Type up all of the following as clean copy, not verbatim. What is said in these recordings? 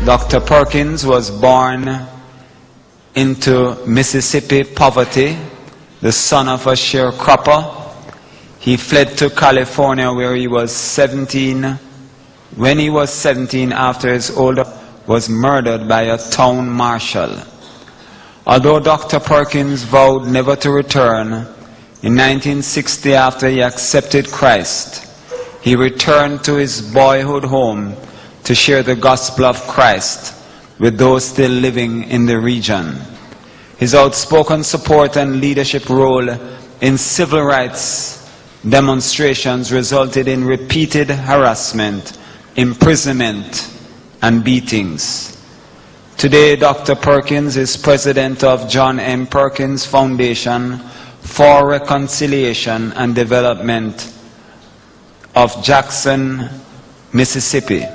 Dr. Perkins was born into Mississippi poverty, the son of a sharecropper. He fled to California where he was 17. When he was 17, after his older was murdered by a town marshal. Although Dr. Perkins vowed never to return, in 1960, after he accepted Christ, he returned to his boyhood home to share the gospel of Christ with those still living in the region. His outspoken support and leadership role in civil rights demonstrations resulted in repeated harassment, imprisonment, and beatings. Today, Dr. Perkins is president of John M. Perkins Foundation for Reconciliation and Development of Jackson, Mississippi.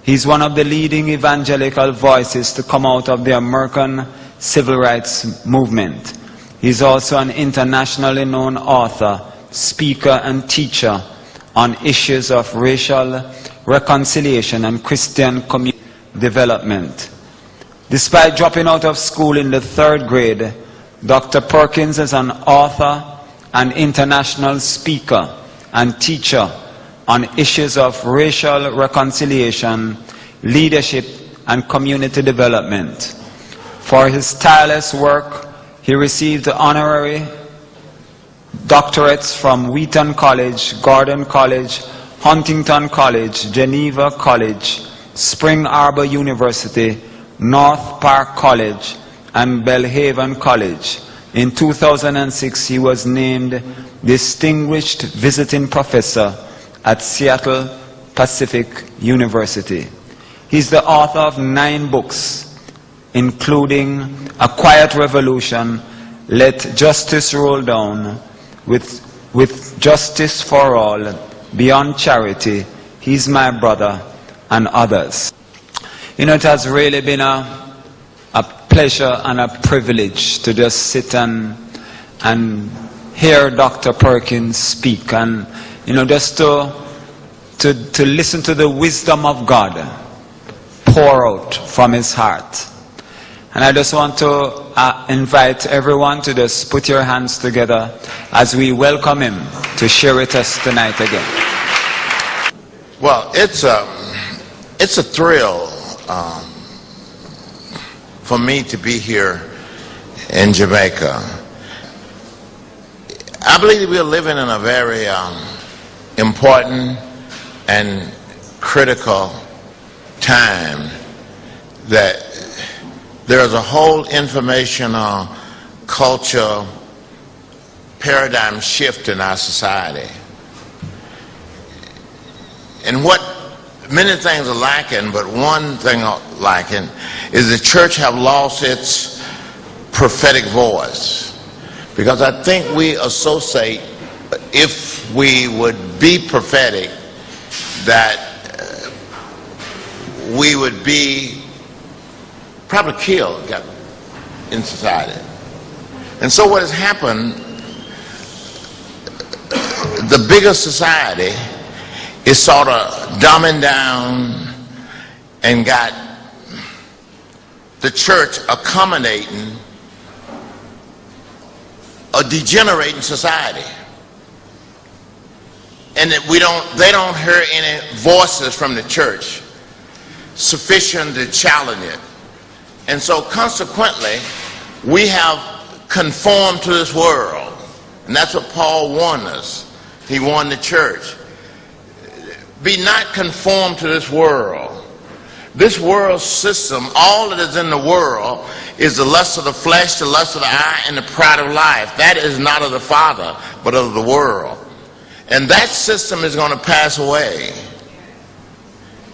He's one of the leading evangelical voices to come out of the American civil rights movement. He's also an internationally known author, speaker, and teacher on issues of racial reconciliation and Christian community development. Despite dropping out of school in the 3rd grade, Dr. Perkins is an author and international speaker and teacher on issues of racial reconciliation, leadership, and community development. For his tireless work, he received honorary doctorates from Wheaton College, Gordon College, Huntington College, Geneva College, Spring Arbor University, North Park College, and Belhaven College. In 2006, he was named Distinguished Visiting Professor at Seattle Pacific University. He's the author of 9 books, including A Quiet Revolution, Let Justice Roll Down, with Justice for All, Beyond Charity, He's My Brother, and others. You know, it has really been a pleasure and a privilege to just sit and hear Dr. Perkins speak, and you know, just to listen to the wisdom of God pour out from his heart. And I just want to invite everyone to just put your hands together as we welcome him to share with us tonight again. Well, it's a thrill for me to be here in Jamaica. I believe that we are living in a very important and critical time, that there's a whole informational culture paradigm shift in our society. And what many things are lacking, but one thing lacking is the church have lost its prophetic voice. Because I think we associate, if we would be prophetic, that we would be probably killed in society. And so what has happened, the bigger society is sort of dumbing down and got the church accommodating a degenerating society. And that they don't hear any voices from the church sufficient to challenge it. And so consequently, we have conformed to this world. And that's what Paul warned us. He warned the church. Be not conformed to this world. This world system, all that is in the world, is the lust of the flesh, the lust of the eye, and the pride of life. That is not of the Father, but of the world. And that system is going to pass away.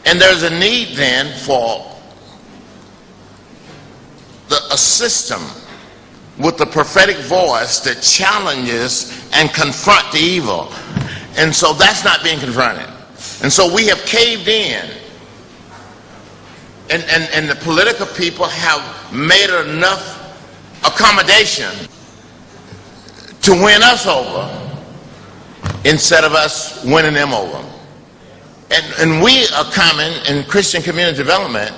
And there's a need then for a system with the prophetic voice that challenges and confront the evil. And so that's not being confronted. And so we have caved in. And the political people have made enough accommodation to win us over instead of us winning them over. And we are coming in Christian community development.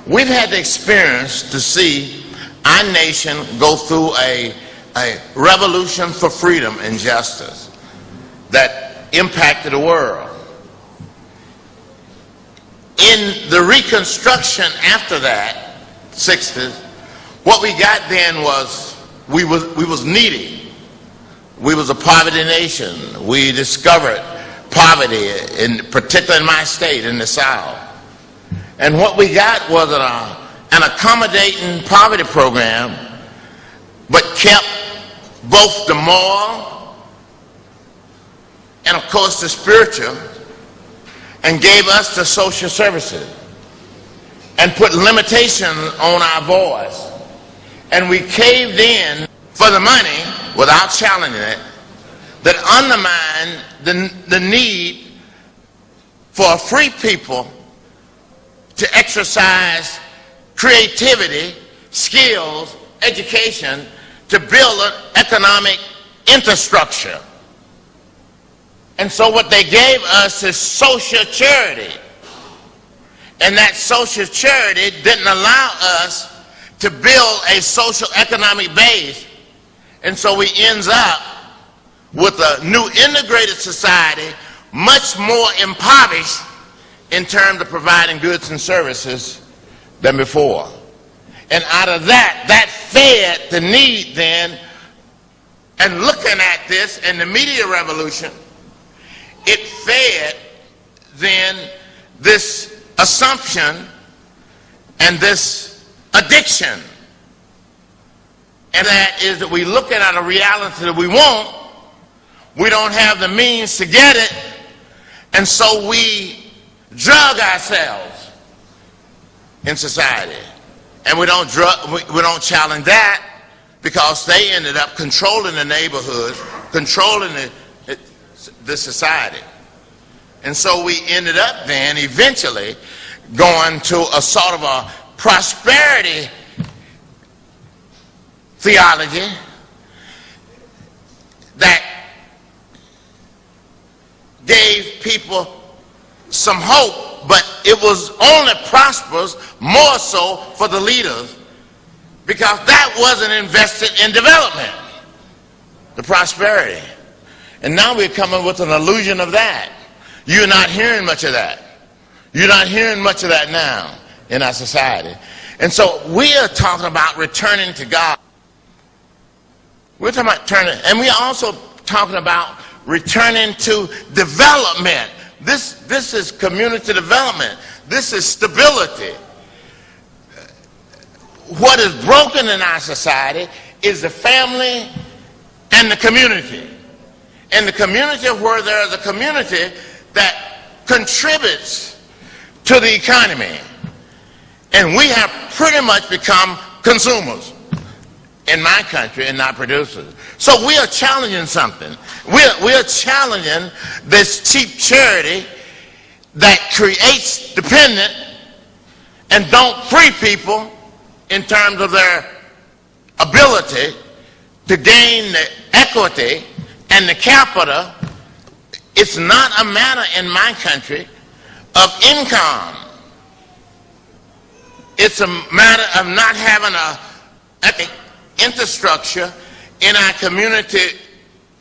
we've had the experience to see our nation go through a revolution for freedom and justice that impacted the world. In the Reconstruction after that, 60s, what we got then was we was needy. We was a poverty nation. We discovered poverty, particularly in my state, in the South. And what we got was an accommodating poverty program, but kept both the moral and, of course, the spiritual, and gave us the social services and put limitations on our voice. And we caved in for the money without challenging it, that undermined the need for a free people to exercise creativity, skills, education, to build an economic infrastructure. And so what they gave us is social charity. And that social charity didn't allow us to build a social economic base. And so we ends up with a new integrated society, much more impoverished in terms of providing goods and services than before. And out of that fed the need then, and looking at this and the media revolution, it fed then this assumption and this addiction. And that is that we looking at a reality that we want, we don't have the means to get it, and so we drug ourselves in society. And we don't challenge that, because they ended up controlling the neighborhoods, controlling the society. And so we ended up then eventually going to a sort of a prosperity theology that gave people some hope, but it was only prosperous more so for the leaders, because that wasn't invested in development, the prosperity. And now we're coming with an illusion of that. You're not hearing much of that. You're not hearing much of that now in our society. And so we are talking about returning to God. We're talking about turning, and we're also talking about returning to development. This is community development. This is stability. What is broken in our society is the family and the community. And the community where there is a community that contributes to the economy. And we have pretty much become consumers in my country and not producers. So we are challenging something. We are challenging this cheap charity that creates dependent and don't free people in terms of their ability to gain the equity and the capital. It's not a matter in my country of income. It's a matter of not having an infrastructure in our community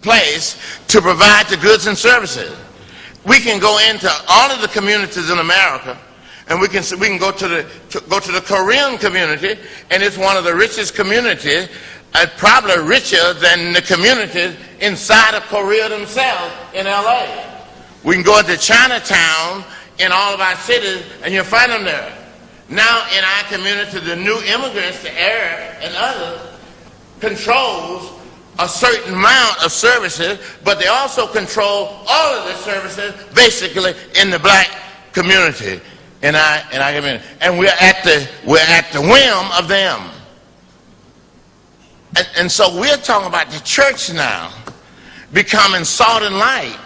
place to provide the goods and services. We can go into all of the communities in America, and we can go to the Korean community, and it's one of the richest communities, probably richer than the communities inside of Korea themselves in LA. We can go into Chinatown in all of our cities, and you'll find them there. Now in our community, the new immigrants, the Arab and others, controls a certain amount of services, but they also control all of the services basically in the black community in our community, and we're at the whim of them. And so we're talking about the church now becoming salt and light.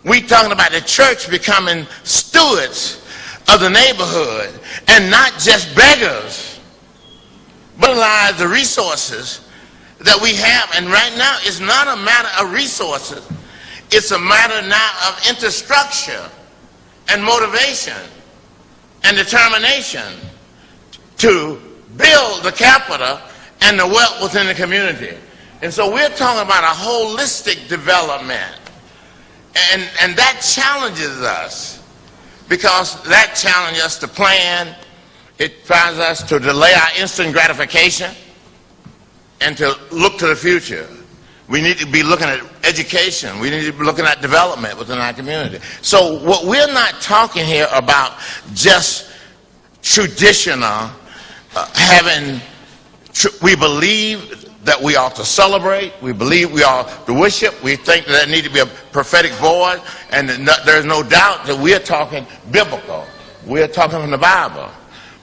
We're talking about the church becoming stewards of the neighborhood and not just beggars, but utilize the resources that we have. And right now it's not a matter of resources, it's a matter now of infrastructure and motivation and determination to build the capital and the wealth within the community. And so we're talking about a holistic development. And that challenges us, because that challenges us to plan. It tries us to delay our instant gratification and to look to the future. We need to be looking at education. We need to be looking at development within our community. So what we're not talking here about just traditional we believe that we ought to celebrate. We believe we ought to worship. We think that there need to be a prophetic voice, and there's no doubt that we're talking biblical. We're talking from the Bible.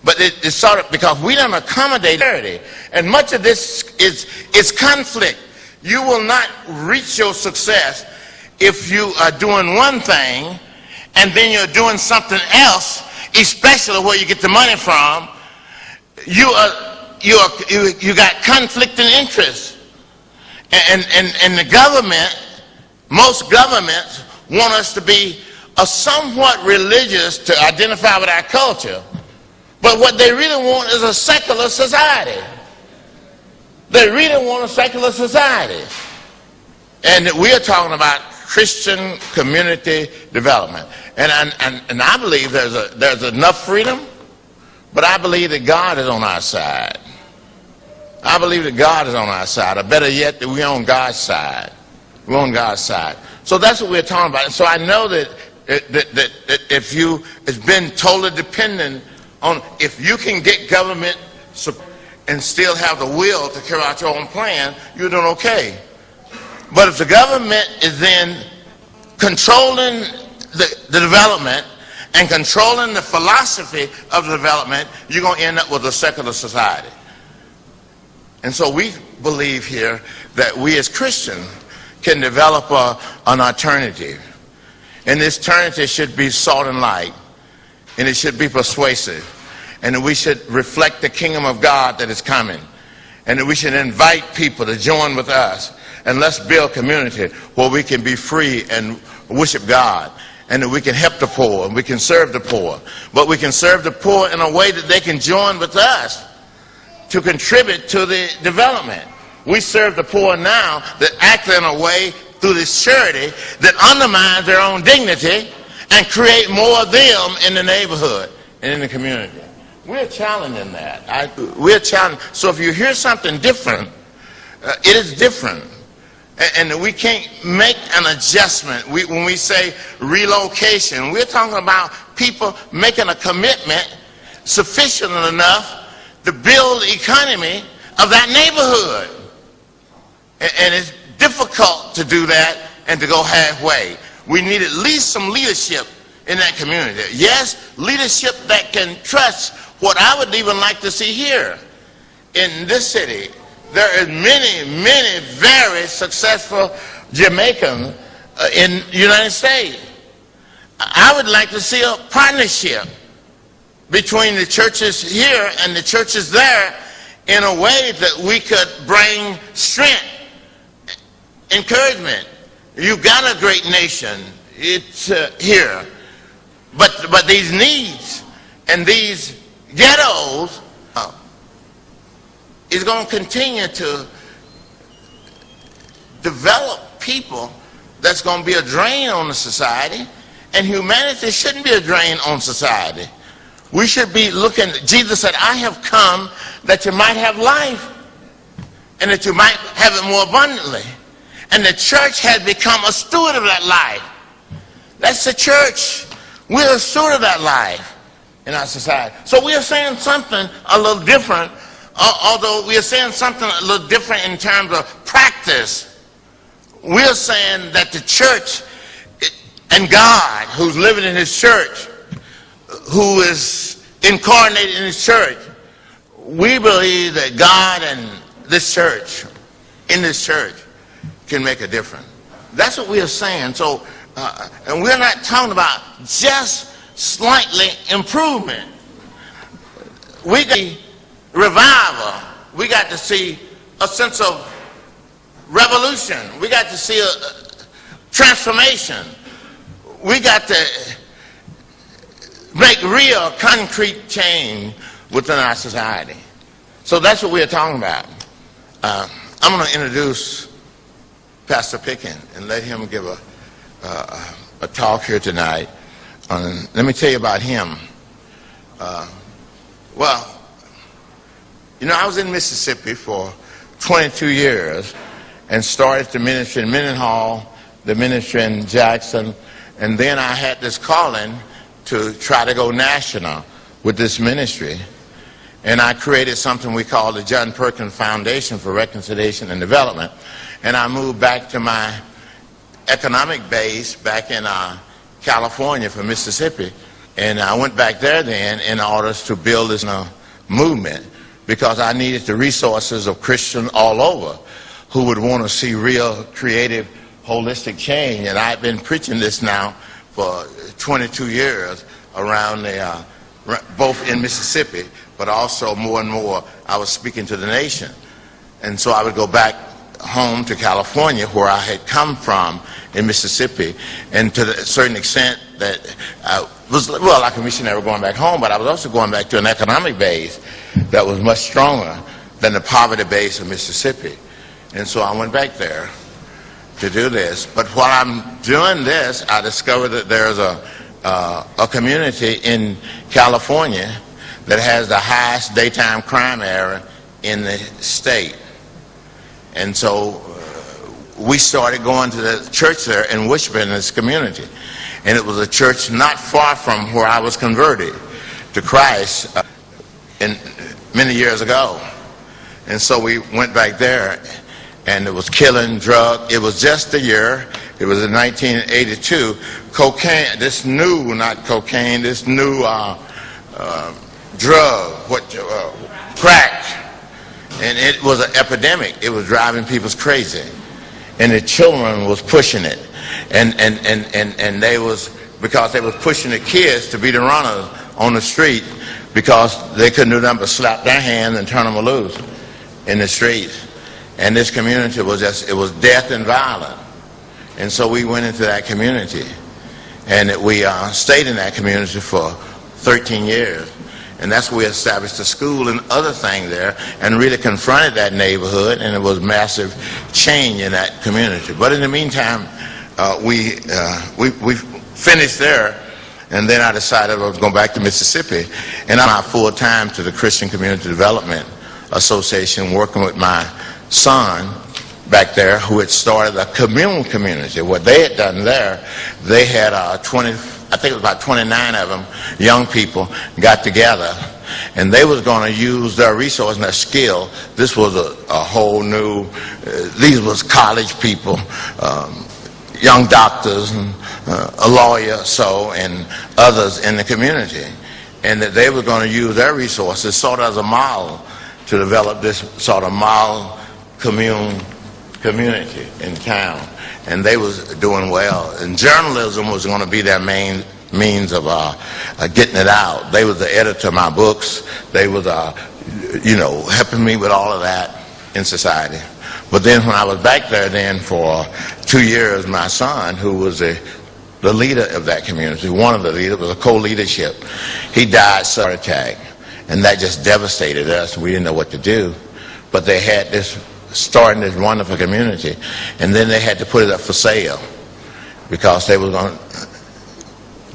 But it's sort of because we don't accommodate charity, and much of this is conflict. You will not reach your success if you are doing one thing and then you're doing something else, especially where you get the money from. You got conflicting interests, and the government, most governments want us to be somewhat religious to identify with our culture, but what they really want is a secular society. They really want a secular society, and we're talking about Christian community development. And I believe there's enough freedom, but I believe that God is on our side. I believe that God is on our side, or better yet, that we're on God's side. We're on God's side. So that's what we're talking about. So I know that if it's been totally dependent on, if you can get government support and still have the will to carry out your own plan, you're doing okay. But if the government is then controlling the development and controlling the philosophy of the development, you're going to end up with a secular society. And so we believe here that we as Christians can develop an alternative. And this alternative should be salt and light, and it should be persuasive, and that we should reflect the kingdom of God that is coming, and that we should invite people to join with us, and let's build community where we can be free and worship God, and that we can help the poor, and we can serve the poor. But we can serve the poor in a way that they can join with us to contribute to the development. We serve the poor now that act in a way through this charity that undermines their own dignity and create more of them in the neighborhood and in the community. We're challenging that. We're challenging. So if you hear something different, it is different. And we can't make an adjustment. When we say relocation, we're talking about people making a commitment sufficient enough to build the economy of that neighborhood. And it's difficult to do that and to go halfway. We need at least some leadership in that community. Yes, leadership that can trust what I would even like to see here in this city. There are many very successful Jamaicans in the United States. I would like to see a partnership between the churches here and the churches there in a way that we could bring strength, encouragement. You've got a great nation. It's here. But these needs and these ghettos is going to continue to develop people that's going to be a drain on the society, and humanity shouldn't be a drain on society. We should be looking, Jesus said, I have come that you might have life and that you might have it more abundantly. And the church has become a steward of that life. That's the church. We're a steward of that life in our society. So we are saying something a little different, although we are saying something a little different in terms of practice. We're saying that the church and God, who's living in his church, who is incarnated in his church, we believe that God and this church, in this church, can make a difference. That's what we are saying. So, and we're not talking about just slightly improvement. We got revival. We got to see a sense of revolution. We got to see a transformation. We got to make real concrete change. within our society. So that's what we're talking about. I'm going to introduce Pastor Pickett and let him give a talk here tonight. Let me tell you about him. Well, you know, I was in Mississippi for 22 years and started the ministry in Mendenhall, the ministry in Jackson, and then I had this calling to try to go national with this ministry. And I created something we call the John Perkins Foundation for Reconciliation and Development. And I moved back to my economic base back in California from Mississippi. And I went back there then in order to build this movement, because I needed the resources of Christians all over who would want to see real creative, holistic change. And I've been preaching this now for 22 years around both in Mississippi, but also more and more I was speaking to the nation. And so I would go back home to California, where I had come from in Mississippi, and to a certain extent that I was, well, like a missionary going back home, but I was also going back to an economic base that was much stronger than the poverty base of Mississippi. And so I went back there to do this. But while I'm doing this, I discovered that there's a community in California that has the highest daytime crime area in the state. And so we started going to the church there and worshiping in this community. And it was a church not far from where I was converted to Christ many years ago. And so we went back there, and it was killing, drug. It was just a year. It was in 1982. Cocaine, this new, not cocaine, this new drug, crack. And it was an epidemic. It was driving people crazy. And the children was pushing it. And they was, because they was pushing the kids to be the runners on the street, because they couldn't do nothing but slap their hands and turn them loose in the streets. And this community was just, it was death and violence. And so we went into that community. And we stayed in that community for 13 years. And that's where we established a school and other things there, and really confronted that neighborhood, and it was massive change in that community. But in the meantime, we finished there, and then I decided I was going back to Mississippi, and I'm out full time to the Christian Community Development Association, working with my son back there, who had started a community. What they had done there, they had I think it was about 29 of them, young people, got together, and they was going to use their resource and their skill. This was a whole new, these was college people, young doctors, and a lawyer, and others in the community, and that they were going to use their resources sort of as a model to develop this sort of model community in town. And they was doing well. And journalism was going to be their main means of getting it out. They was the editor of my books. They was, helping me with all of that in society. But then when I was back there then for 2 years, my son, who was the leader of that community, one of the leaders, was a co-leadership. He died of a heart attack. And that just devastated us. We didn't know what to do. But they had this, starting this wonderful community, and then they had to put it up for sale because they were going to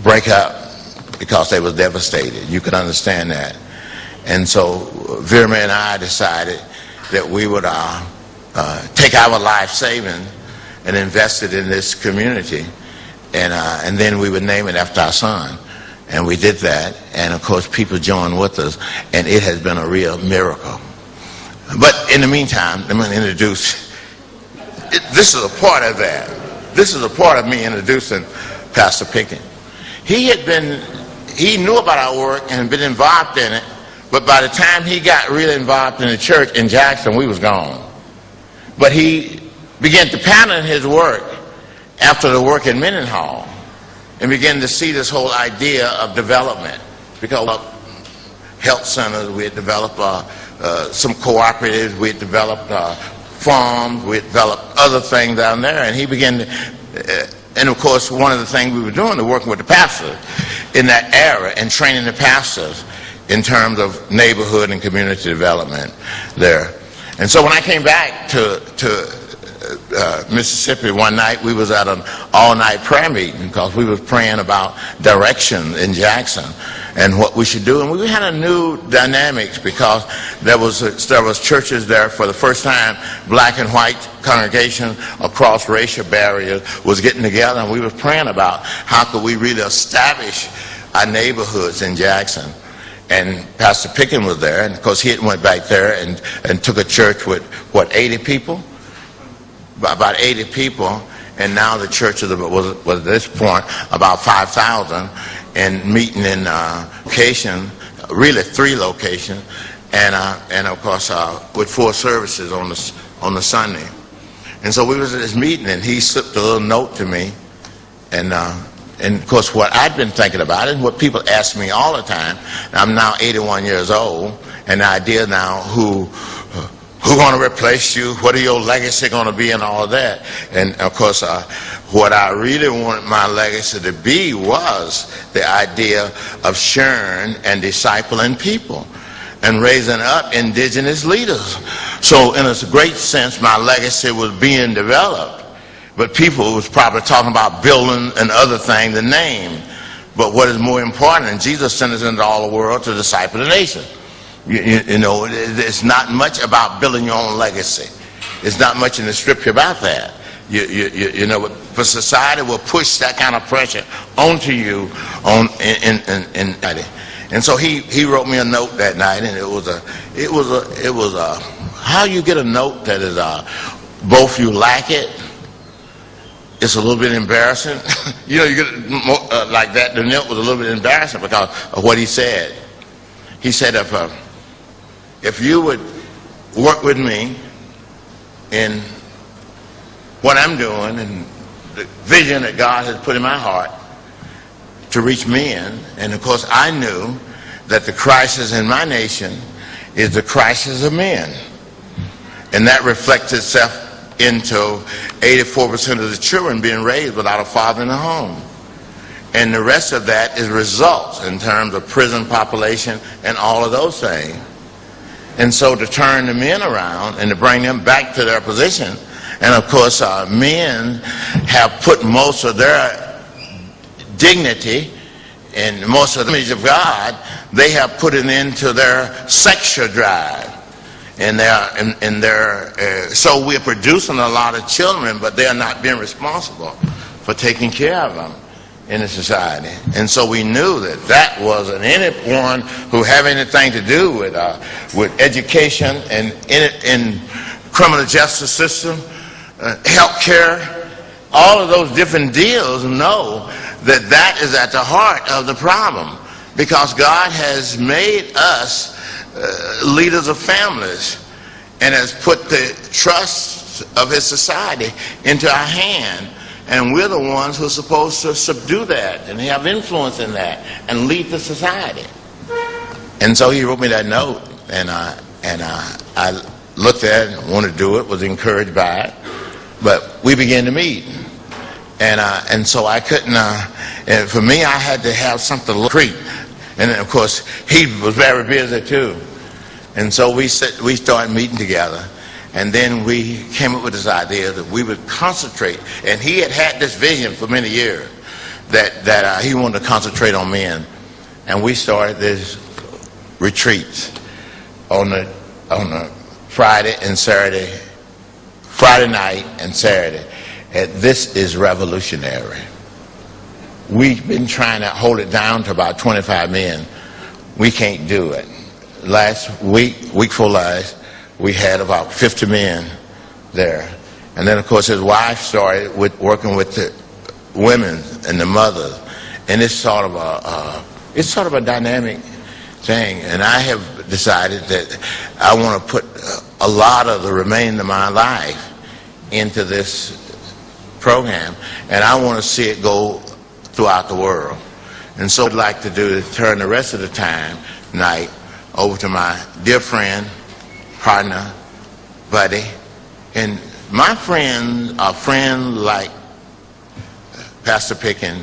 break up, because they was devastated. You could understand that. And so Vera and I decided that we would take our life savings and invest it in this community, and then we would name it after our son. And we did that, and of course people joined with us, and it has been a real miracle. But in the meantime, let me introduce, this is a part of that. This is a part of me introducing Pastor Pickett. He knew about our work and had been involved in it, but by the time he got really involved in the church in Jackson, we was gone. But he began to pattern his work after the work in Mendenhall, and began to see this whole idea of development. Because of health centers, we had developed some cooperatives, we had developed farms, we had developed other things down there, and he began to, and of course one of the things we were doing was working with the pastors in that era and training the pastors in terms of neighborhood and community development there. And so when I came back to Mississippi one night, we was at an all-night prayer meeting because we was praying about direction in Jackson and what we should do. And we had a new dynamics because there was churches there for the first time. Black and white congregation across racial barriers was getting together, and we was praying about how could we really establish our neighborhoods in Jackson. And Pastor Pickett was there, and of course he went back there and took a church with, 80 people? About 80 people, and now the church was at this point about 5,000, and meeting in location, really 3 locations, and of course with 4 services on the Sunday. And so we was at this meeting, and he slipped a little note to me, and of course what I'd been thinking about it, and what people ask me all the time. I'm now 81 years old, and the idea now who's going to replace you, what are your legacy going to be, and all of that. And of course what I really wanted my legacy to be was the idea of sharing and discipling people and raising up indigenous leaders. So in a great sense, my legacy was being developed, but people was probably talking about building and other things, the name. But what is more important, and Jesus sent us into all the world to disciple the nation. You know, it's not much about building your own legacy. It's not much in the scripture about that. You know, but society will push that kind of pressure onto you and so he wrote me a note that night, and it was a how you get a note that is both you like it. It's a little bit embarrassing. You know, you get like that. The note was a little bit embarrassing because of what he said. He said, if you would work with me in what I'm doing and the vision that God has put in my heart to reach men, and of course I knew that the crisis in my nation is the crisis of men, and that reflects itself into 84% of the children being raised without a father in the home. And the rest of that is results in terms of prison population and all of those things. And so to turn the men around and to bring them back to their position, and of course men have put most of their dignity and most of the image of God, they have put it into their sexual drive. And so we're producing a lot of children, but they're not being responsible for taking care of them in the society. And so we knew that wasn't anyone who have anything to do with education and in criminal justice system, health care, all of those different deals know that is at the heart of the problem, because God has made us leaders of families and has put the trust of his society into our hand. And we're the ones who are supposed to subdue that and have influence in that and lead the society. And so he wrote me that note, and I looked at it and wanted to do it, was encouraged by it. But we began to meet. And so I couldn't, and for me, I had to have something to create. And then, of course, he was very busy too. And so we started meeting together. And then we came up with this idea that we would concentrate, and he had this vision for many years that he wanted to concentrate on men. And we started this retreats on the Friday and Saturday, Friday night and Saturday. And this is revolutionary. We've been trying to hold it down to about 25 men. We can't do it. Last week before last, we had about 50 men there. And then, of course, his wife started working with the women and the mothers. And it's sort of a dynamic thing. And I have decided that I want to put a lot of the remainder of my life into this program. And I want to see it go throughout the world. And so what I'd like to do is turn the rest of the time, night, over to my dear friend, partner, buddy, and my friends are friends like Pastor Pickett.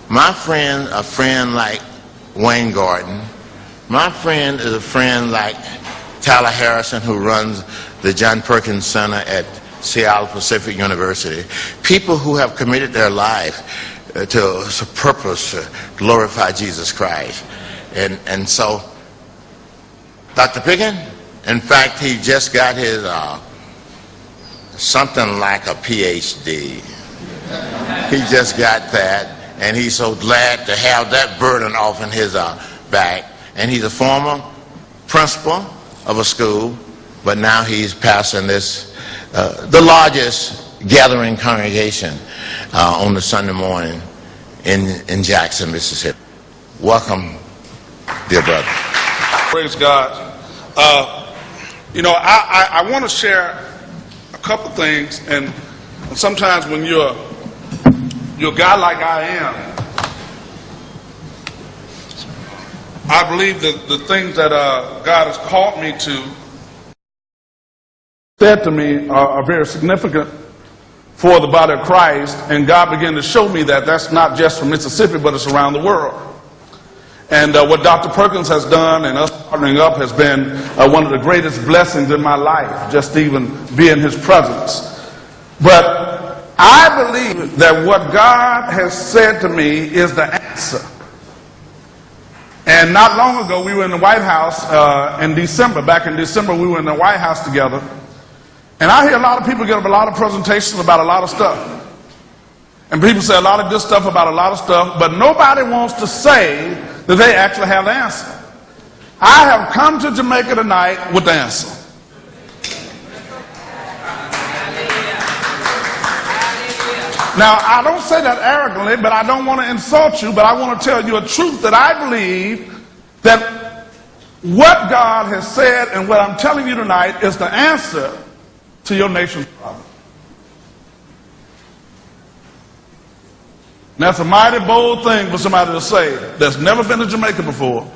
My friends are friends like Wayne Gordon. My friend is a friend like Tyler Harrison, who runs the John Perkins Center at Seattle Pacific University. People who have committed their life to a purpose to glorify Jesus Christ. And so, Dr. Pickett, in fact, he just got his something like a PhD. He just got that, and he's so glad to have that burden off in his back. And he's a former principal of a school, but now he's pastoring this, the largest gathering congregation on the Sunday morning in Jackson, Mississippi. Welcome, dear brother. Praise God. I want to share a couple things, and sometimes when you're a guy like I am, I believe that the things that God has called me to, said to me, are very significant for the body of Christ, and God began to show me that that's not just for Mississippi, but it's around the world. And what Dr. Perkins has done and us partnering up has been one of the greatest blessings in my life, just even be in his presence. But I believe that what God has said to me is the answer. And not long ago, we were in the White House in December. Back in December, we were in the White House together. And I hear a lot of people give a lot of presentations about a lot of stuff. And people say a lot of good stuff about a lot of stuff, but nobody wants to say that they actually have the answer. I have come to Jamaica tonight with the answer. Now, I don't say that arrogantly, but I don't want to insult you, but I want to tell you a truth that I believe that what God has said and what I'm telling you tonight is the answer to your nation's problem. Now, that's a mighty bold thing for somebody to say that's never been to Jamaica before,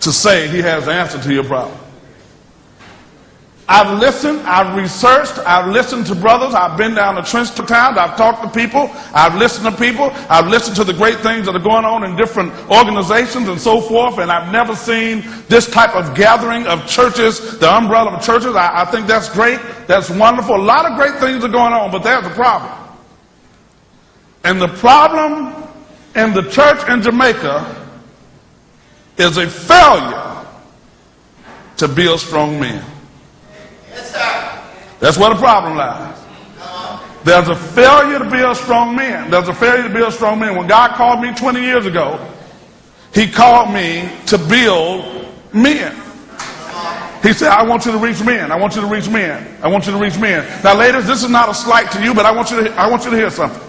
to say he has the answer to your problem. I've listened, I've researched, I've listened to brothers, I've been down the trench towns, I've talked to people, I've listened to people, I've listened to the great things that are going on in different organizations and so forth, and I've never seen this type of gathering of churches, the umbrella of churches. I think that's great, that's wonderful. A lot of great things are going on, but there's a problem. And the problem in the church in Jamaica is a failure to build strong men. Yes, sir. That's where the problem lies. There's a failure to build strong men. There's a failure to build strong men. When God called me 20 years ago, he called me to build men. He said, I want you to reach men. I want you to reach men. I want you to reach men. Now, ladies, this is not a slight to you, but I want you to hear something.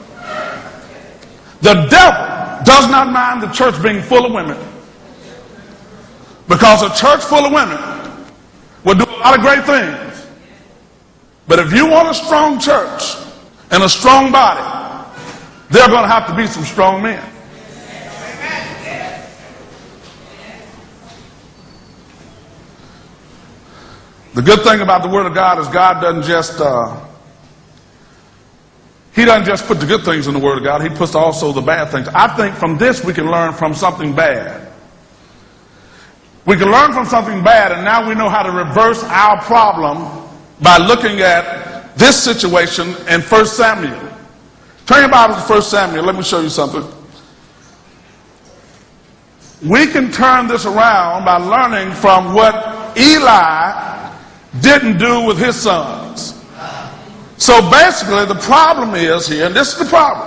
The devil does not mind the church being full of women, because a church full of women will do a lot of great things. But if you want a strong church and a strong body, there are going to have to be some strong men. The good thing about the Word of God is God doesn't just He doesn't just put the good things in the Word of God, he puts also the bad things. I think from this we can learn from something bad. We can learn from something bad, and now we know how to reverse our problem by looking at this situation in 1 Samuel. Turn your Bibles to 1 Samuel. Let me show you something. We can turn this around by learning from what Eli didn't do with his sons. So basically the problem is here, and this is the problem,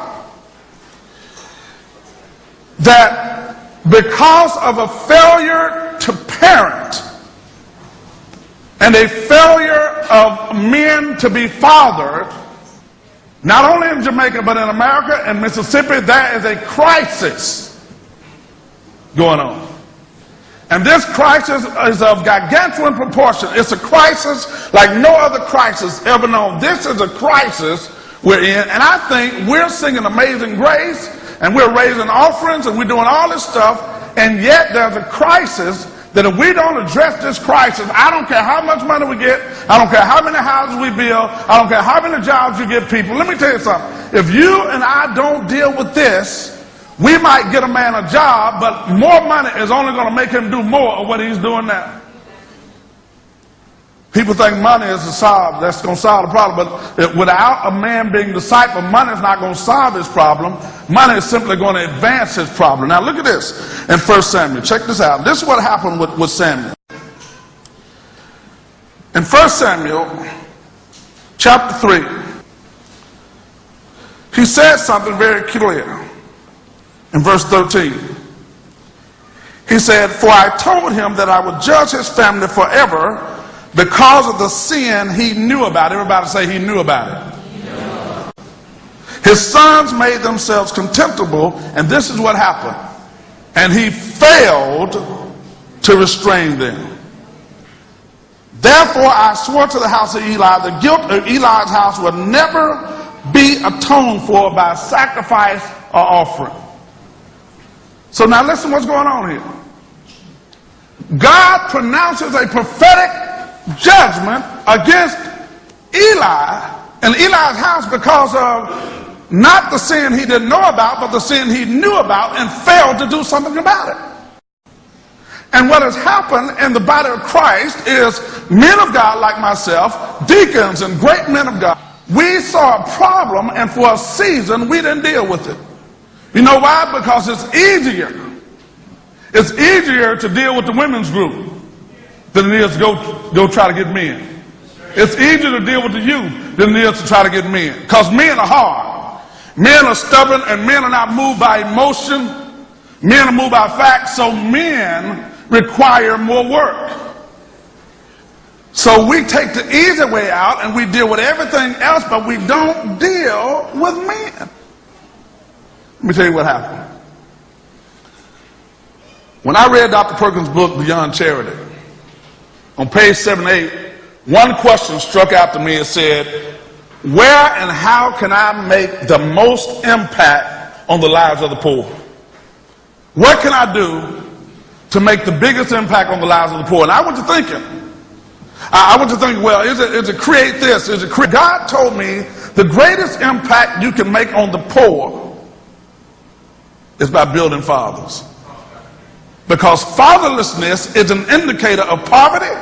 that because of a failure to parent and a failure of men to be fathered, not only in Jamaica but in America and Mississippi, there is a crisis going on. And this crisis is of gargantuan proportion. It's a crisis like no other crisis ever known. This is a crisis we're in, and I think we're singing Amazing Grace, and we're raising offerings, and we're doing all this stuff, and yet there's a crisis that if we don't address this crisis, I don't care how much money we get, I don't care how many houses we build, I don't care how many jobs you give people. Let me tell you something. If you and I don't deal with this, We might get a man a job, but more money is only going to make him do more of what he's doing now. People think money is that's going to solve the problem, but without a man being discipled, money is not going to solve his problem. Money is simply going to advance his problem. Now look at this in 1 Samuel. Check this out. This is what happened with Samuel. In 1 Samuel chapter 3, he said something very clear in verse 13. He said, "For I told him that I would judge his family forever because of the sin he knew about." Everybody say he knew about it. His sons made themselves contemptible, and this is what happened. And he failed to restrain them. Therefore I swore to the house of Eli, the guilt of Eli's house will never be atoned for by sacrifice or offering. So now listen what's going on here. God pronounces a prophetic judgment against Eli and Eli's house because of not the sin he didn't know about, but the sin he knew about and failed to do something about it. And what has happened in the body of Christ is men of God like myself, deacons and great men of God, we saw a problem, and for a season we didn't deal with it. You know why? Because it's easier. It's easier to deal with the women's group than it is to go try to get men. It's easier to deal with the youth than it is to try to get men. Because men are hard. Men are stubborn, and men are not moved by emotion. Men are moved by facts, so men require more work. So we take the easy way out and we deal with everything else, but we don't deal with men. Let me tell you what happened. When I read Dr. Perkins' book, Beyond Charity, on page 78, one question struck out to me. It said, where and how can I make the most impact on the lives of the poor? What can I do to make the biggest impact on the lives of the poor? And I went to thinking. Well, is it create this? Is it create? God told me the greatest impact you can make on the poor is by building fathers. Because fatherlessness is an indicator of poverty.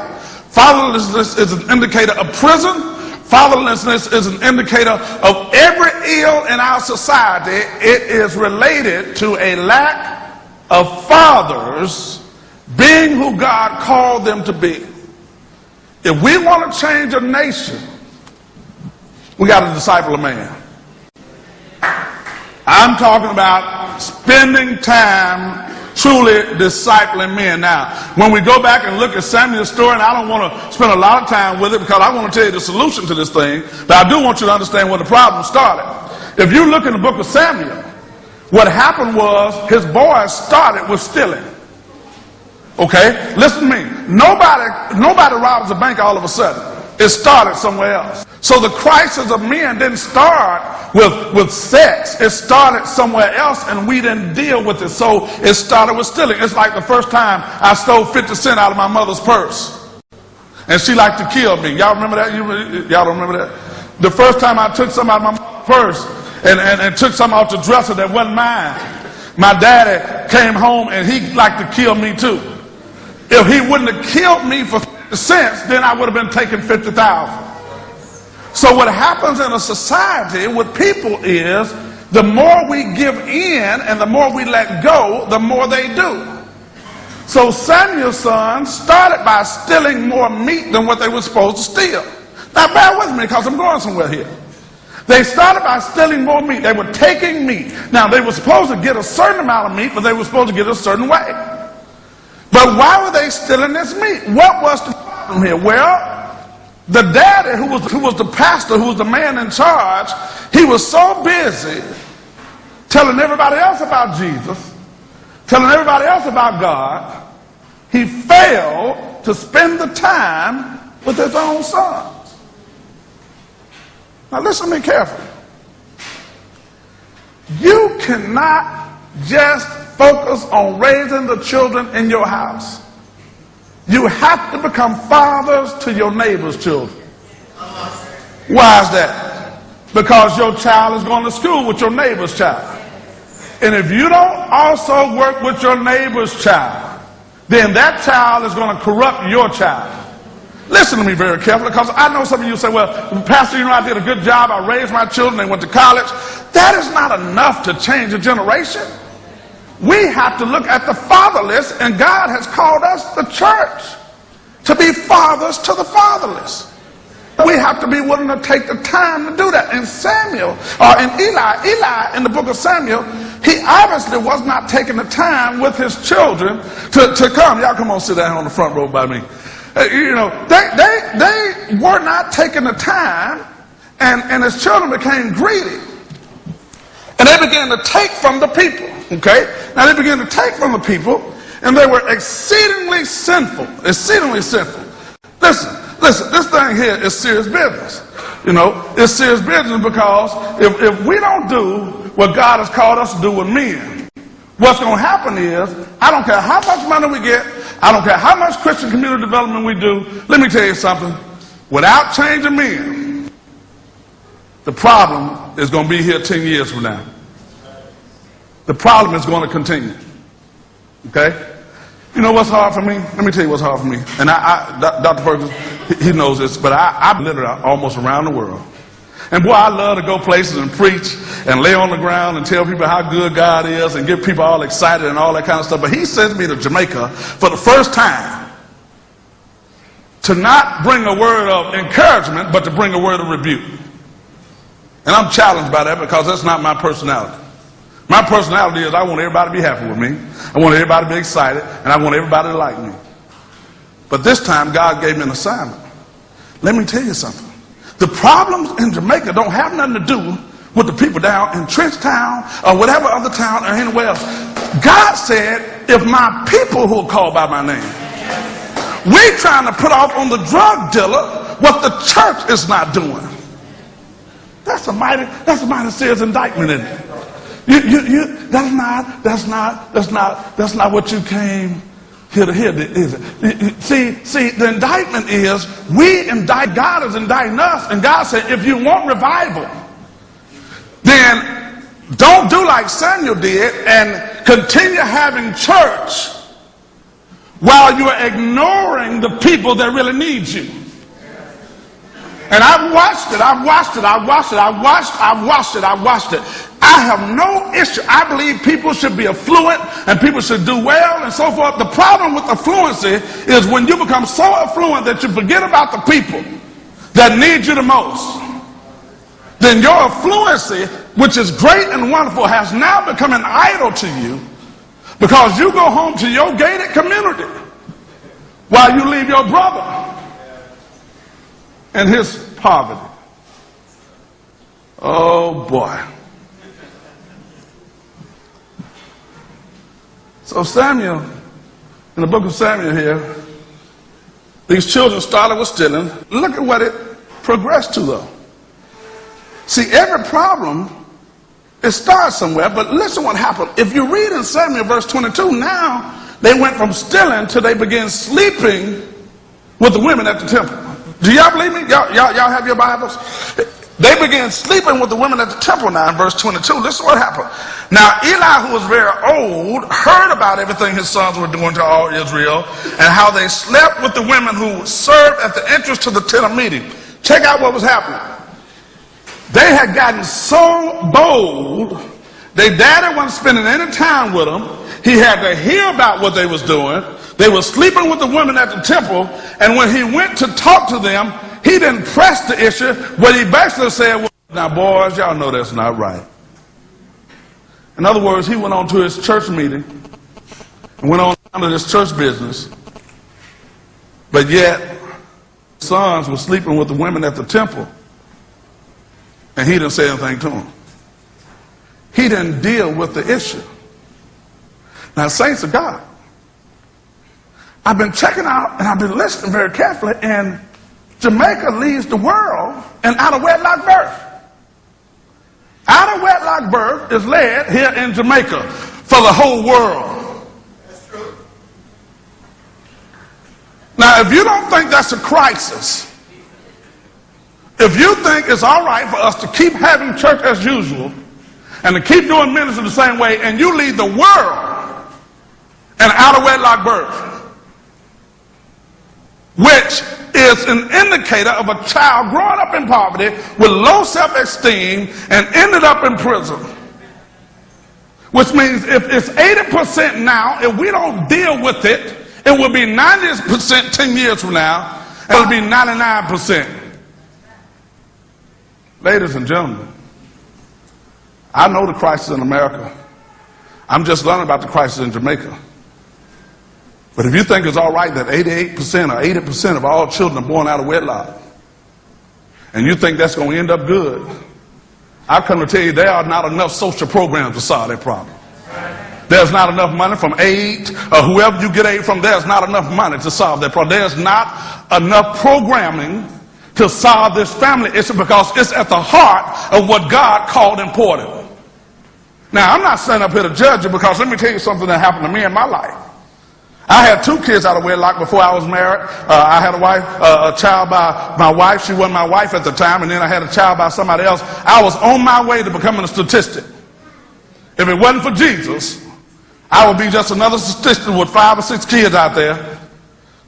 Fatherlessness is an indicator of prison. Fatherlessness is an indicator of every ill in our society. It is related to a lack of fathers being who God called them to be. If we want to change a nation, we got to disciple a man. I'm talking about spending time truly discipling men. Now, when we go back and look at Samuel's story, and I don't want to spend a lot of time with it because I want to tell you the solution to this thing, but I do want you to understand where the problem started. If you look in the book of Samuel, what happened was his boys started with stealing. Okay? Listen to me. Nobody robs a bank all of a sudden. It started somewhere else. So the crisis of men didn't start with sex. It started somewhere else, and we didn't deal with it. So it started with stealing. It's like the first time I stole 50 cents out of my mother's purse, and she liked to kill me. Y'all remember that? Y'all don't remember that? The first time I took something out of my mother's purse and took something off the dresser that wasn't mine, my daddy came home and he liked to kill me too. If he wouldn't have killed me for 50 cents, then I would have been taking 50,000. So what happens in a society with people is the more we give in and the more we let go, the more they do. So Samuel's sons started by stealing more meat than what they were supposed to steal. Now bear with me because I'm going somewhere here. They started by stealing more meat. They were taking meat. Now they were supposed to get a certain amount of meat, but they were supposed to get it a certain way. But why were they stealing this meat? What was the problem here? Well, the daddy who was the pastor, who was the man in charge, he was so busy telling everybody else about Jesus, telling everybody else about God, he failed to spend the time with his own sons. Now listen to me carefully. You cannot just focus on raising the children in your house. You have to become fathers to your neighbor's children. Why is that? Because your child is going to school with your neighbor's child. And if you don't also work with your neighbor's child, then that child is going to corrupt your child. Listen to me very carefully, because I know some of you say, well, Pastor, you know, I did a good job. I raised my children. They went to college. That is not enough to change a generation. We have to look at the fatherless, and God has called us, the church, to be fathers to the fatherless. We have to be willing to take the time to do that. And Samuel, or in Eli in the book of Samuel, he obviously was not taking the time with his children to come. Y'all come on, sit down on the front row by me. You know, they were not taking the time, and his children became greedy. And they began to take from the people, okay? Now they began to take from the people, and they were exceedingly sinful, exceedingly sinful. Listen, this thing here is serious business. You know, it's serious business, because if we don't do what God has called us to do with men, what's going to happen is, I don't care how much money we get, I don't care how much Christian community development we do, let me tell you something, without changing men, the problem is going to be here 10 years from now. The problem is going to continue. Okay? You know what's hard for me? Let me tell you what's hard for me. And Dr. Perkins, he knows this, but I'm literally almost around the world. And boy, I love to go places and preach and lay on the ground and tell people how good God is and get people all excited and all that kind of stuff. But he sent me to Jamaica for the first time to not bring a word of encouragement, but to bring a word of rebuke. And I'm challenged by that, because that's not my personality. My personality is I want everybody to be happy with me. I want everybody to be excited, and I want everybody to like me. But this time, God gave me an assignment. Let me tell you something. The problems in Jamaica don't have nothing to do with the people down in Trenchtown or whatever other town or anywhere else. God said, if my people who are called by my name, we're trying to put off on the drug dealer what the church is not doing. That's a mighty serious indictment, isn't it? That's not what you came here to hear, is it? See, the indictment is we indict, God is indicting us, and God said, if you want revival, then don't do like Samuel did and continue having church while you are ignoring the people that really need you. And I've watched it. I have no issue. I believe people should be affluent and people should do well and so forth. The problem with affluency is when you become so affluent that you forget about the people that need you the most. Then your affluency, which is great and wonderful, has now become an idol to you, because you go home to your gated community while you leave your brother and his poverty. Oh boy. So Samuel, in the book of Samuel here, these children started with stealing. Look at what it progressed to, though. See, every problem, it starts somewhere, but listen what happened. If you read in Samuel verse 22, now they went from stealing to they began sleeping with the women at the temple. Do y'all believe me? Y'all have your Bibles? They began sleeping with the women at the temple now in verse 22. Listen what happened. Now Eli, who was very old, heard about everything his sons were doing to all Israel and how they slept with the women who served at the entrance to the tent of meeting. Check out what was happening. They had gotten so bold, their daddy wasn't spending any time with them. He had to hear about what they was doing. They were sleeping with the women at the temple, and when he went to talk to them, he didn't press the issue. What he basically said was, now boys, y'all know that's not right. In other words, he went on to his church meeting and went on to this church business, but yet sons were sleeping with the women at the temple, and he didn't say anything to them. He didn't deal with the issue. Now, saints of God, I've been checking out and I've been listening very carefully, and Jamaica leads the world in out-of-wedlock birth. Out-of-wedlock birth is led here in Jamaica for the whole world. That's true. Now, if you don't think that's a crisis, if you think it's all right for us to keep having church as usual and to keep doing ministry the same way, and you lead the world an out-of-wedlock birth, which is an indicator of a child growing up in poverty with low self-esteem and ended up in prison. Which means if it's 80% now, if we don't deal with it, it will be 90% 10 years from now, and it'll be 99%. Ladies and gentlemen, I know the crisis in America. I'm just learning about the crisis in Jamaica. But if you think it's all right that 88% or 80% of all children are born out of wedlock, and you think that's going to end up good, I come to tell you there are not enough social programs to solve that problem. There's not enough money from aid, or whoever you get aid from, there's not enough money to solve that problem. There's not enough programming to solve this family issue because it's at the heart of what God called important. Now, I'm not standing up here to judge you, because let me tell you something that happened to me in my life. I had 2 kids out of wedlock before I was married. I had a child by my wife. She wasn't my wife at the time. And then I had a child by somebody else. I was on my way to becoming a statistic. If it wasn't for Jesus, I would be just another statistic with 5 or 6 kids out there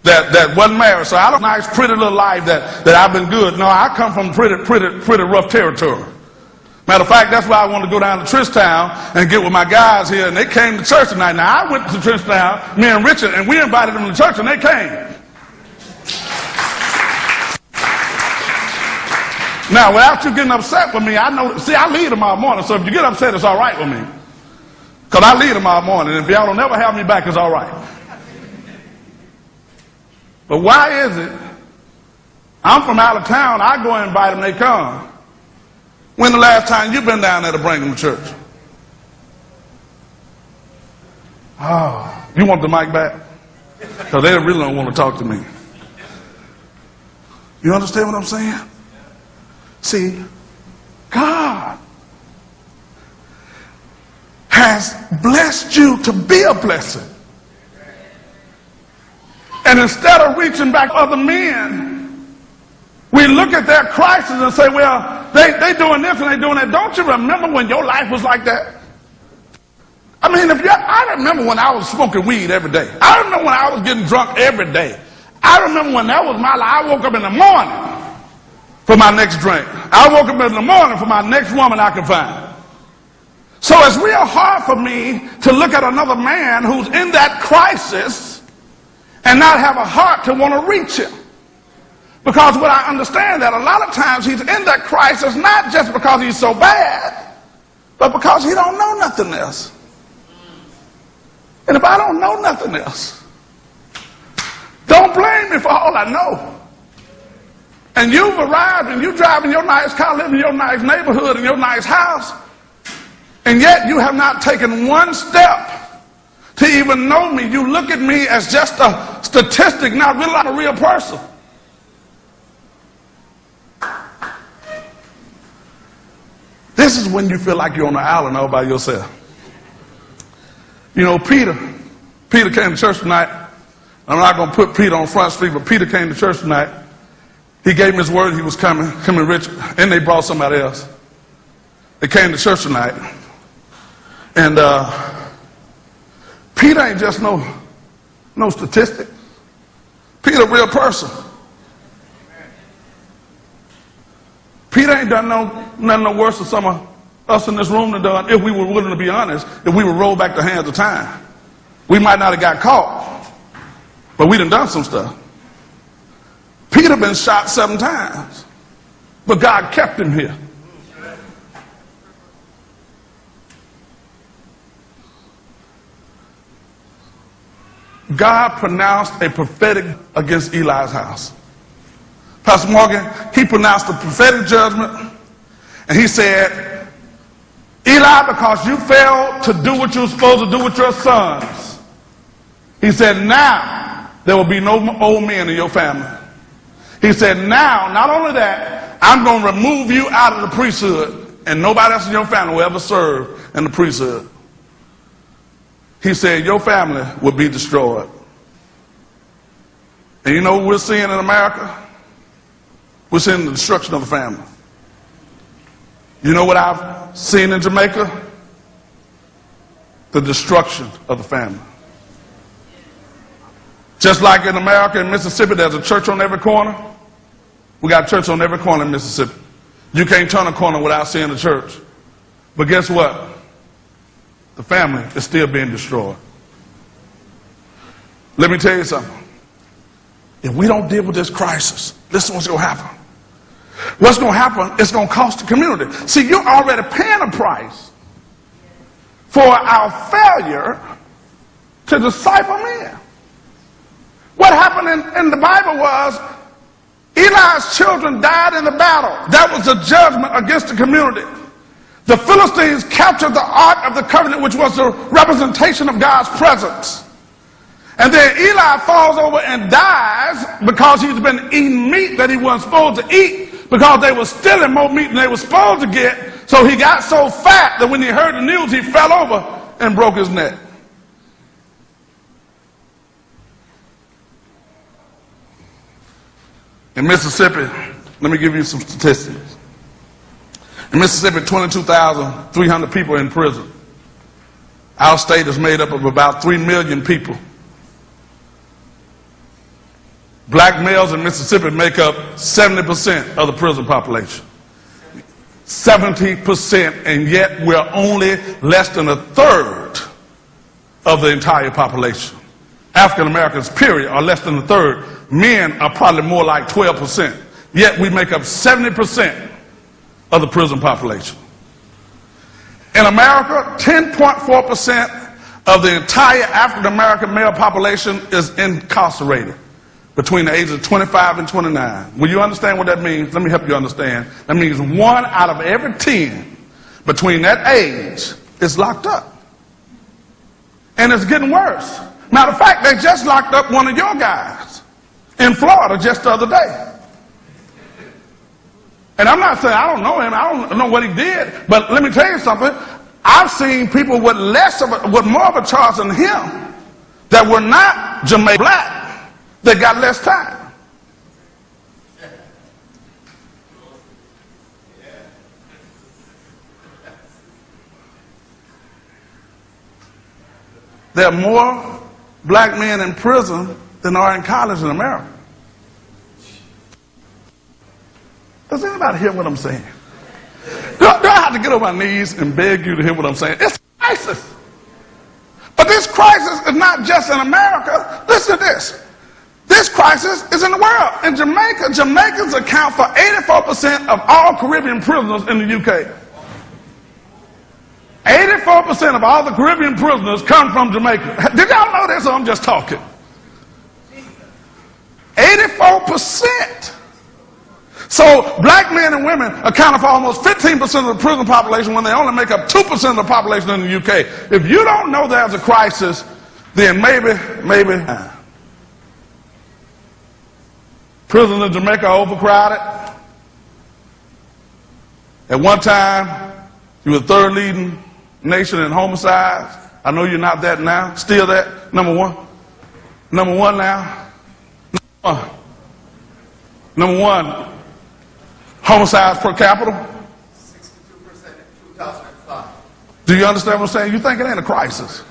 that wasn't married. So I don't nice, pretty little life that I've been good. No, I come from pretty rough territory. Matter of fact, that's why I wanted to go down to Tristown and get with my guys here, and they came to church tonight. Now, I went to Tristown, me and Richard, and we invited them to church, and they came. Now, without you getting upset with me, I know, see, I lead tomorrow morning, so if you get upset, it's all right with me. Because I lead tomorrow morning, and if y'all don't never have me back, it's all right. But why is it I'm from out of town, I go and invite them, they come? When the last time you've been down there to bring them to church? Oh, you want the mic back? Because they really don't want to talk to me. You understand what I'm saying? See, God has blessed you to be a blessing. And instead of reaching back to other men, we look at their crisis and say, well, they doing this and they doing that. Don't you remember when your life was like that? I mean, I remember when I was smoking weed every day. I remember when I was getting drunk every day. I remember when that was my life. I woke up in the morning for my next drink. I woke up in the morning for my next woman I could find. So it's real hard for me to look at another man who's in that crisis and not have a heart to want to reach him. Because what I understand that a lot of times he's in that crisis not just because he's so bad, but because he don't know nothing else. And if I don't know nothing else, don't blame me for all I know. And you've arrived and you drive in your nice car, live in your nice neighborhood, in your nice house, and yet you have not taken one step to even know me. You look at me as just a statistic, not really like a real person. This is when you feel like you're on an island all by yourself. You know, Peter came to church tonight. I'm not going to put Peter on Front Street, but Peter came to church tonight. He gave him his word he was coming, Richard, and they brought somebody else. They came to church tonight. And Peter ain't just no statistic. Peter a real person. Peter ain't done nothing no worse than some of us in this room have done, if we were willing to be honest, if we would roll back the hands of time. We might not have got caught, but we done some stuff. Peter been shot 7 times, but God kept him here. God pronounced a prophetic against Eli's house. Pastor Morgan, he pronounced a prophetic judgment, and he said, Eli, because you failed to do what you were supposed to do with your sons, he said, now there will be no old men in your family. He said, now, not only that, I'm going to remove you out of the priesthood, and nobody else in your family will ever serve in the priesthood. He said, your family will be destroyed. And you know what we're seeing in America? We're seeing the destruction of the family. You know what I've seen in Jamaica? the destruction of the family. Just like in America, in Mississippi, there's a church on every corner. We got a church on every corner in Mississippi. You can't turn a corner without seeing a church. But guess what? The family is still being destroyed. Let me tell you something. If we don't deal with this crisis, listen what's going to happen. What's going to happen, it's going to cost the community. See, you're already paying a price for our failure to disciple men. What happened in the Bible was Eli's children died in the battle. That was a judgment against the community. The Philistines captured the Ark of the Covenant, which was the representation of God's presence. And then Eli falls over and dies because he's been eating meat that he wasn't supposed to eat, because they were stealing more meat than they were supposed to get. So he got so fat that when he heard the news, he fell over and broke his neck. In Mississippi, let me give you some statistics. In Mississippi, 22,300 people in prison. Our state is made up of about 3 million people. Black males in Mississippi make up 70% of the prison population. 70%, and yet we're only less than a third of the entire population. African Americans, period, are less than a third. Men are probably more like 12%. Yet we make up 70% of the prison population. In America, 10.4% of the entire African American male population is incarcerated between the ages of 25 and 29. Will you understand what that means? Let me help you understand. That means 1 out of every 10 between that age is locked up. And it's getting worse. Matter of fact, they just locked up one of your guys in Florida just the other day. And I'm not saying I don't know him, I don't know what he did, but let me tell you something. I've seen people with more of a charge than him that were not Jamaican black that got less time. There are more black men in prison than are in college in America. Does anybody hear what I'm saying? Do I have to get on my knees and beg you to hear what I'm saying? It's a crisis. But this crisis is not just in America. Listen to this. This crisis is in the world. In Jamaica, Jamaicans account for 84% of all Caribbean prisoners in the UK. 84% of all the Caribbean prisoners come from Jamaica. Did y'all know this, or I'm just talking? 84%. So black men and women account for almost 15% of the prison population when they only make up 2% of the population in the UK. If you don't know there's a crisis, then maybe. Prisons in Jamaica are overcrowded. At one time, you were the third leading nation in homicides. I know you're not that now. Still that. Number one. Number one now. Number one. Homicides per capita. 62% in 2005. Do you understand what I'm saying? You think it ain't a crisis.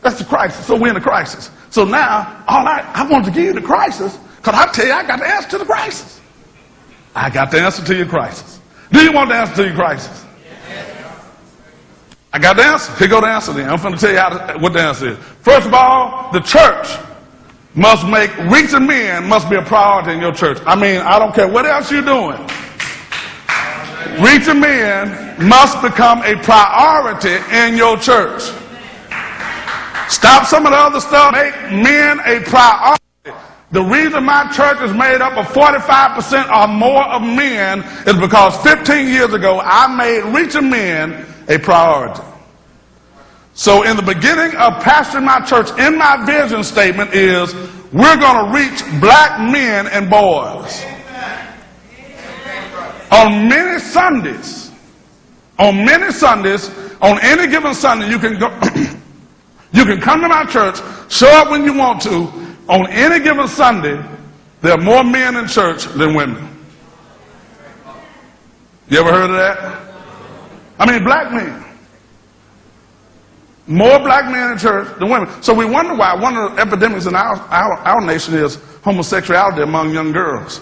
That's the crisis. So we're in a crisis. So now, I want to give you the crisis, because I tell you, I got the answer to the crisis. I got the answer to your crisis. Do you want the answer to your crisis? I got the answer. Here go the answer then. I'm going to tell you what the answer is. First of all, the church must make reaching men must be a priority in your church. I mean, I don't care what else you're doing. Reaching men must become a priority in your church. Stop some of the other stuff. Make men a priority. The reason my church is made up of 45% or more of men is because 15 years ago I made reaching men a priority. So in the beginning of pastoring my church, in my vision statement is, we're going to reach black men and boys. On many Sundays, on any given Sunday, you can go, you can come to my church, show up when you want to. On any given Sunday, there are more men in church than women. You ever heard of that? I mean, black men. More black men in church than women. So we wonder why one of the epidemics in our nation is homosexuality among young girls.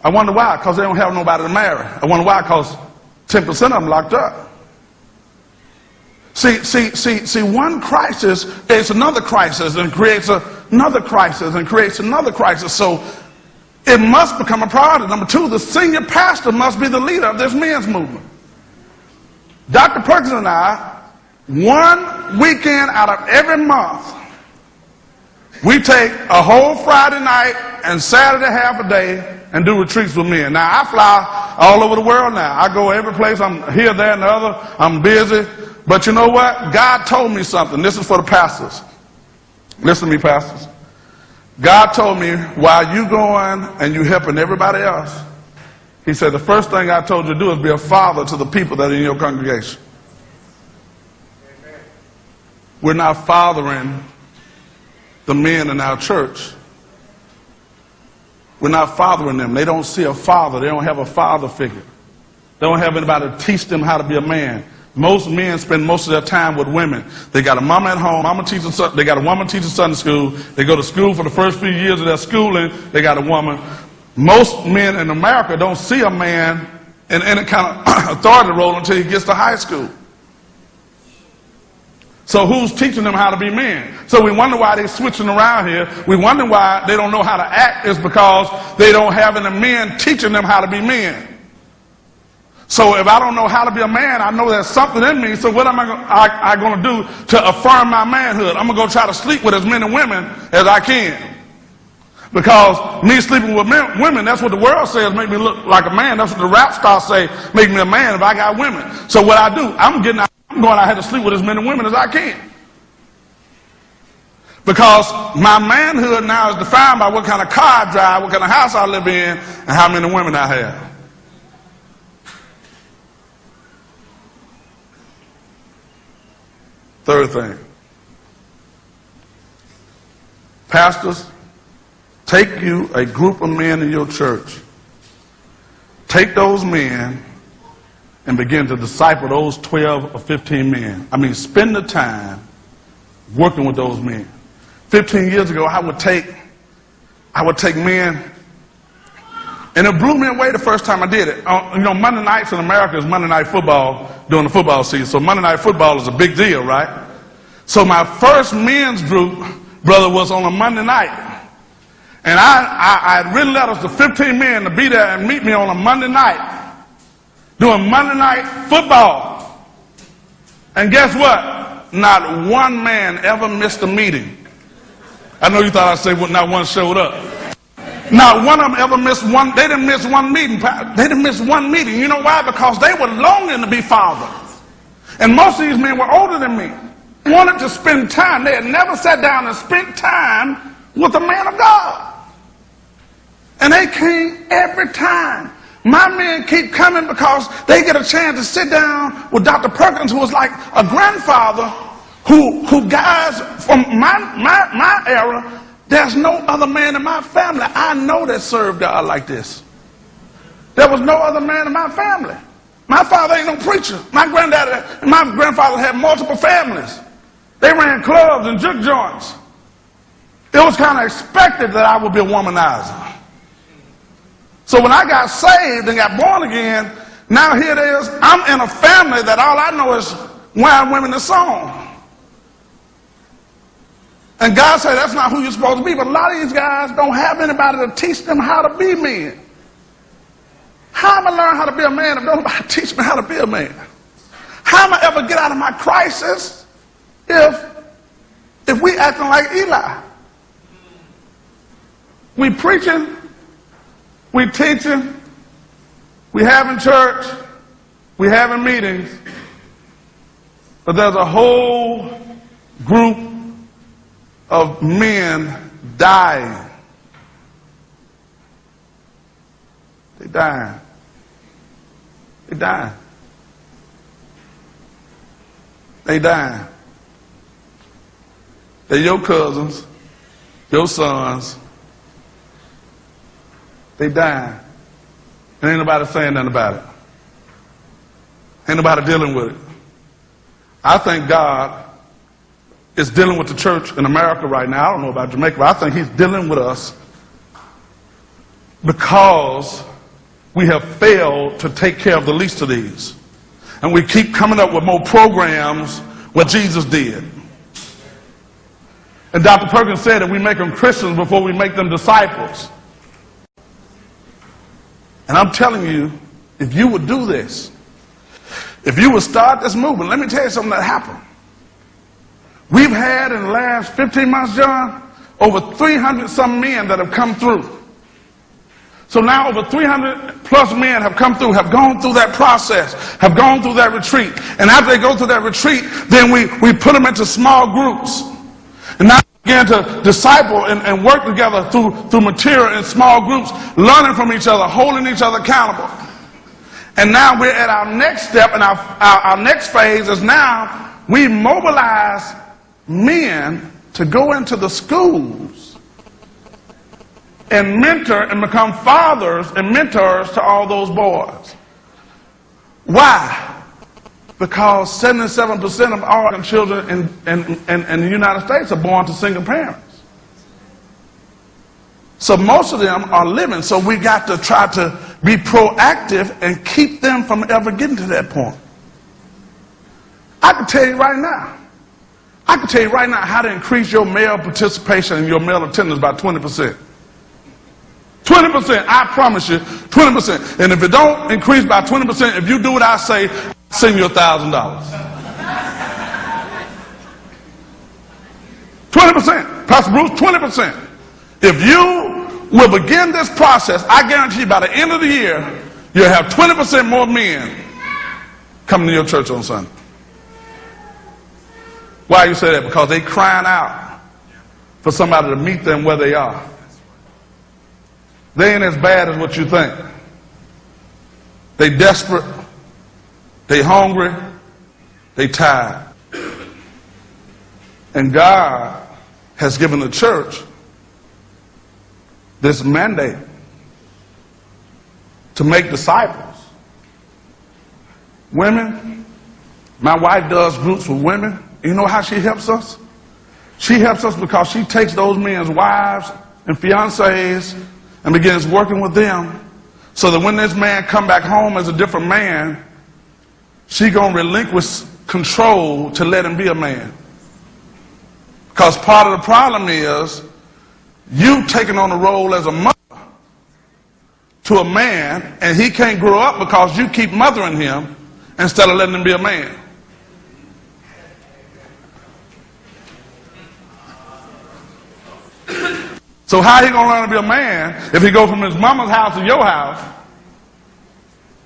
I wonder why, because they don't have nobody to marry. I wonder why, because 10% of them locked up. See, one crisis is another crisis and creates another crisis and creates another crisis. So it must become a priority. Number two, the senior pastor must be the leader of this men's movement. Dr. Perkins and I, one weekend out of every month, we take a whole Friday night and Saturday half a day and do retreats with men. Now, I fly all over the world now. I go every place. I'm here, there, and the other. I'm busy. But you know what? God told me something. This is for the pastors. Listen to me, pastors. God told me, while you going and you helping everybody else, he said, the first thing I told you to do is be a father to the people that are in your congregation. Amen. We're not fathering the men in our church. We're not fathering them. They don't see a father. They don't have a father figure. They don't have anybody to teach them how to be a man. Most men spend most of their time with women. They got a mama at home. They got a woman teaching Sunday school. They go to school for the first few years of their schooling. They got a woman. Most men in America don't see a man in any kind of authority role until he gets to high school. So who's teaching them how to be men? So we wonder why they're switching around here. We wonder why they don't know how to act. Is because they don't have any men teaching them how to be men. So if I don't know how to be a man, I know there's something in me. So what am I going to do to affirm my manhood? I'm going to go try to sleep with as many women as I can. Because me sleeping with women, that's what the world says, make me look like a man. That's what the rap stars say, make me a man if I got women. So what I do, I'm going out here to sleep with as many women as I can. Because my manhood now is defined by what kind of car I drive, what kind of house I live in, and how many women I have. Third thing, pastors, take you a group of men in your church. Take those men and begin to disciple those 12 or 15 men. I mean, spend the time working with those men. 15 years ago, I would take men, and it blew me away the first time I did it. Monday nights in America is Monday Night Football during the football season. So Monday Night Football is a big deal, right? So my first men's group, brother, was on a Monday night. And I had written letters to 15 men to be there and meet me on a Monday night doing Monday Night Football. And guess what? Not one man ever missed a meeting. I know you thought I'd say not one showed up. Not one of them ever missed one. They didn't miss one meeting. They didn't miss one meeting. You know why? Because they were longing to be fathers. And most of these men were older than me. Wanted to spend time. They had never sat down and spent time with a man of God. And they came every time. My men keep coming because they get a chance to sit down with Dr. Perkins, who was like a grandfather, who guys from my era. There's no other man in my family I know that served God like this. There was no other man in my family. My father ain't no preacher. My granddaddy and my grandfather had multiple families. They ran clubs and juke joints. It was kind of expected that I would be a womanizer. So when I got saved and got born again, now here it is. I'm in a family that all I know is wearing women in song. And God said, that's not who you're supposed to be. But a lot of these guys don't have anybody to teach them how to be men. How am I learn how to be a man if nobody teach me how to be a man? How am I ever get out of my crisis if we acting like Eli? We preaching, we teaching, we having church, we having meetings, but there's a whole group of men dying. They dying. They dying. They dying. They're your cousins, your sons. They dying. And ain't nobody saying nothing about it. Ain't nobody dealing with it. I think God is dealing with the church in America right now. I don't know about Jamaica, but I think he's dealing with us because we have failed to take care of the least of these. And we keep coming up with more programs what Jesus did. And Dr. Perkins said that we make them Christians before we make them disciples. And I'm telling you, if you would do this, if you would start this movement, let me tell you something that happened. We've had in the last 15 months, John, over 300 some men that have come through. So now over 300 plus men have come through, have gone through that process, have gone through that retreat. And after they go through that retreat, then we put them into small groups. And now we begin to disciple and work together through material in small groups, learning from each other, holding each other accountable. And now we're at our next step, and our next phase is now we mobilize men to go into the schools and mentor and become fathers and mentors to all those boys. Why? Because 77% of all children in the United States are born to single parents. So most of them are living, so we got to try to be proactive and keep them from ever getting to that point. I can tell you right now how to increase your male participation and your male attendance by 20%. 20%, I promise you, 20%. And if it don't increase by 20%, if you do what I say, I'll send you $1,000. 20%, Pastor Bruce, 20%. If you will begin this process, I guarantee you by the end of the year, you'll have 20% more men coming to your church on Sunday. Why you say that? Because they crying out for somebody to meet them where they are. They ain't as bad as what you think. They desperate, they hungry, they tired. And God has given the church this mandate to make disciples. Women, my wife does groups with women. You know how she helps us? She helps us because she takes those men's wives and fiancés and begins working with them so that when this man come back home as a different man, she gonna relinquish control to let him be a man. Because part of the problem is you taking on the role as a mother to a man, and he can't grow up because you keep mothering him instead of letting him be a man. So how he gonna learn to be a man if he go from his mama's house to your house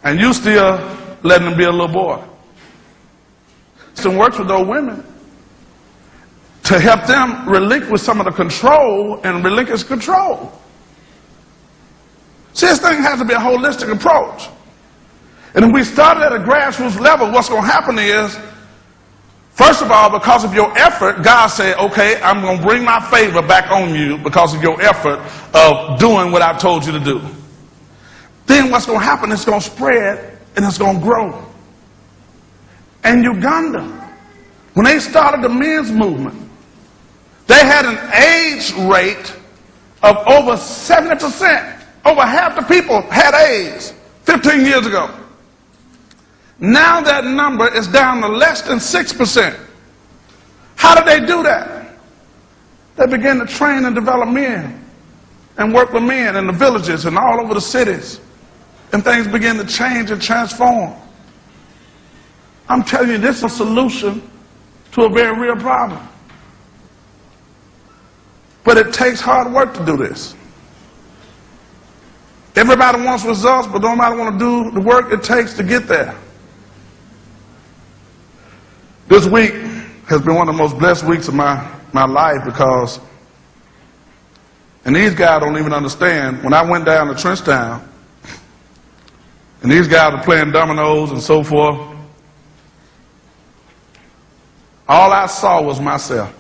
and you still letting him be a little boy? Some works with those women to help them relinquish some of the control and relinquish control. See, this thing has to be a holistic approach. And if we started at a grassroots level, what's going to happen is, first of all, because of your effort, God said, okay, I'm going to bring my favor back on you because of your effort of doing what I told you to do. Then what's going to happen, it's going to spread and it's going to grow. In Uganda, when they started the men's movement, they had an AIDS rate of over 70%. Over half the people had AIDS 15 years ago. Now that number is down to less than 6%. How did they do that? They began to train and develop men and work with men in the villages and all over the cities. And things began to change and transform. I'm telling you, this is a solution to a very real problem. But it takes hard work to do this. Everybody wants results, but nobody want to do the work it takes to get there. This week has been one of the most blessed weeks of my life because, and these guys don't even understand, when I went down to Trenchtown, and these guys were playing dominoes and so forth, all I saw was myself.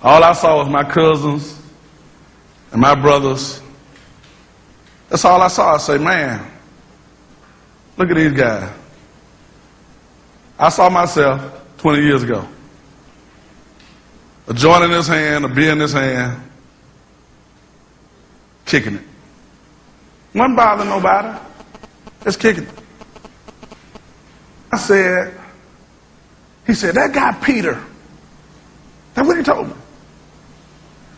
All I saw was my cousins and my brothers. That's all I saw. I say, man, look at these guys. I saw myself 20 years ago. A joint in his hand, a beer in his hand, kicking it. Wasn't bothering nobody, just kicking it. He said, that guy Peter, that's what he told me.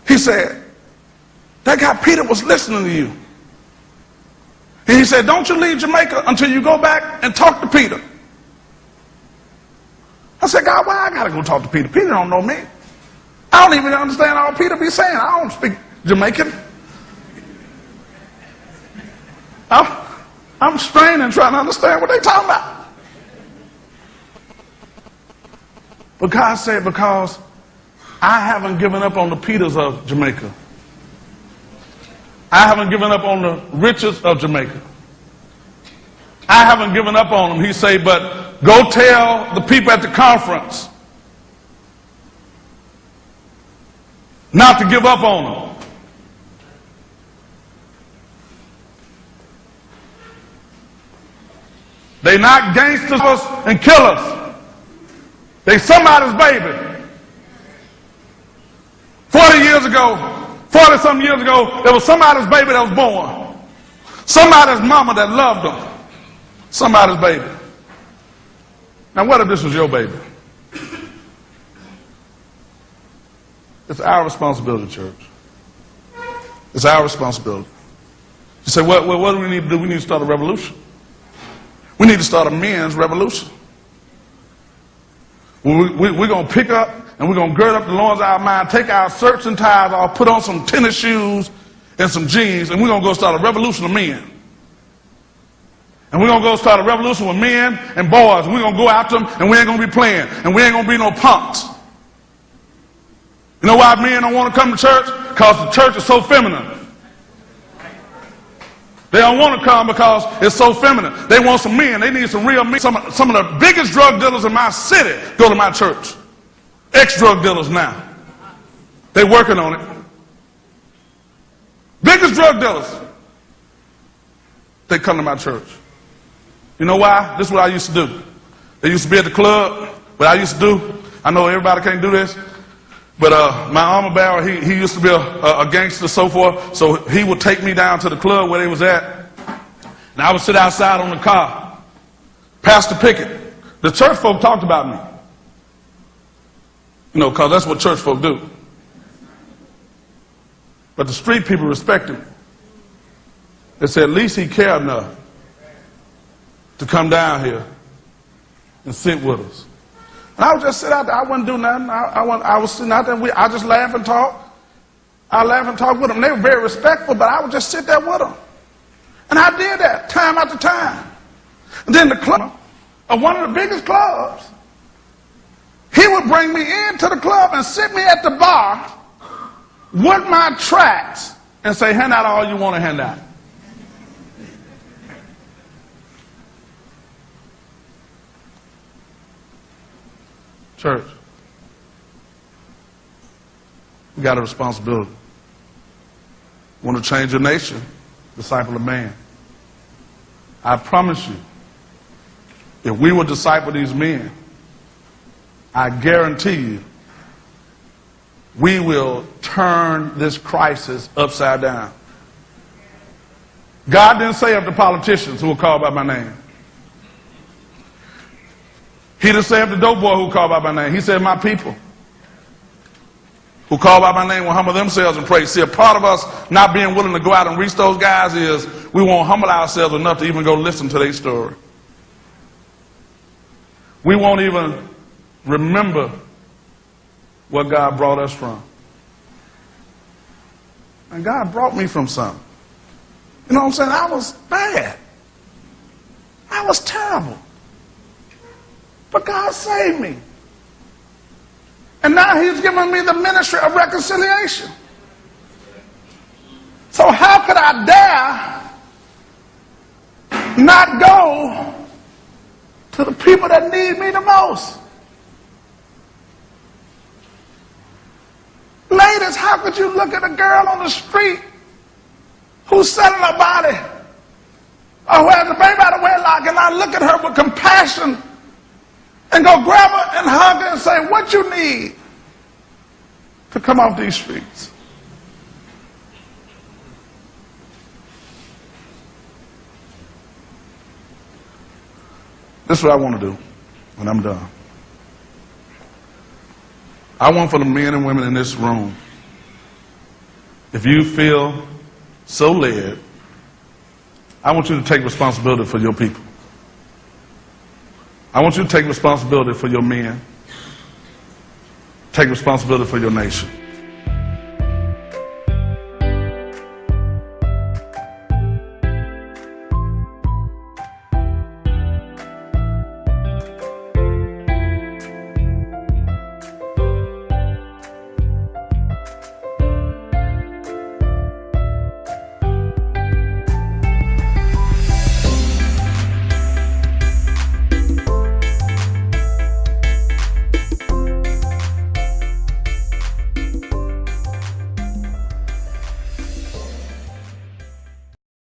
He said, that guy Peter was listening to you. And he said, don't you leave Jamaica until you go back and talk to Peter. I said, God, why I gotta go talk to Peter? Peter don't know me. I don't even understand all Peter be saying. I don't speak Jamaican. I'm straining trying to understand what they talking about. But God said, because I haven't given up on the Peters of Jamaica. I haven't given up on the riches of Jamaica. I haven't given up on them. He said, but go tell the people at the conference not to give up on them. They not gangsters and killers. They somebody's baby. 40 years ago, 40-some years ago, there was somebody's baby that was born. Somebody's mama that loved them. Somebody's baby. Now what if this was your baby? It's our responsibility, church. It's our responsibility. You say, what do we need to do? We need to start a revolution. We need to start a men's revolution. We're going to pick up and we're going to gird up the loins of our mind, take our shirts and ties off, put on some tennis shoes and some jeans, and we're going to go start a revolution of men. And we're going to go start a revolution with men and boys, and we're going to go after them, and we ain't going to be playing, and we ain't going to be no punks. You know why men don't want to come to church? Because the church is so feminine. They don't want to come because it's so feminine. They want some men. They need some real men. Some of the biggest drug dealers in my city go to my church. Ex-drug dealers now. They working on it. Biggest drug dealers. They come to my church. You know why? This is what I used to do. They used to be at the club. What I used to do, I know everybody can't do this, but my armor bearer, he used to be a gangster, so forth, so he would take me down to the club where they was at, and I would sit outside on the car. Pastor Pickett. The church folk talked about me. You know, because that's what church folk do. But the street people respect him. They said, at least he cared enough to come down here and sit with us. And I would just sit out there. I wouldn't do nothing. I was sitting out there. I just laugh and talk. I laugh and talk with them. They were very respectful, but I would just sit there with them. And I did that time after time. And then the club, one of the biggest clubs, he would bring me into the club and sit me at the bar with my tracts and say, hand out all you want to hand out. Church, we got a responsibility. Want to change your nation? Disciple of man. I promise you, if we will disciple these men, I guarantee you, we will turn this crisis upside down. God didn't say of the politicians who were called by my name. He didn't say of the dope boy who called by my name. He said, my people who call by my name will humble themselves and pray. See, a part of us not being willing to go out and reach those guys is we won't humble ourselves enough to even go listen to their story. We won't even remember what God brought us from. And God brought me from something. You know what I'm saying? I was bad. I was terrible. But God saved me. And now he's given me the ministry of reconciliation. So how could I dare not go to the people that need me the most? Ladies, how could you look at a girl on the street who's selling her body or who has a baby out of wedlock and not look at her with compassion And go grab her and hug her and say, what you need to come off these streets? This is what I want to do when I'm done. I want for the men and women in this room, if you feel so led, I want you to take responsibility for your people. I want you to take responsibility for your men. Take responsibility for your nation.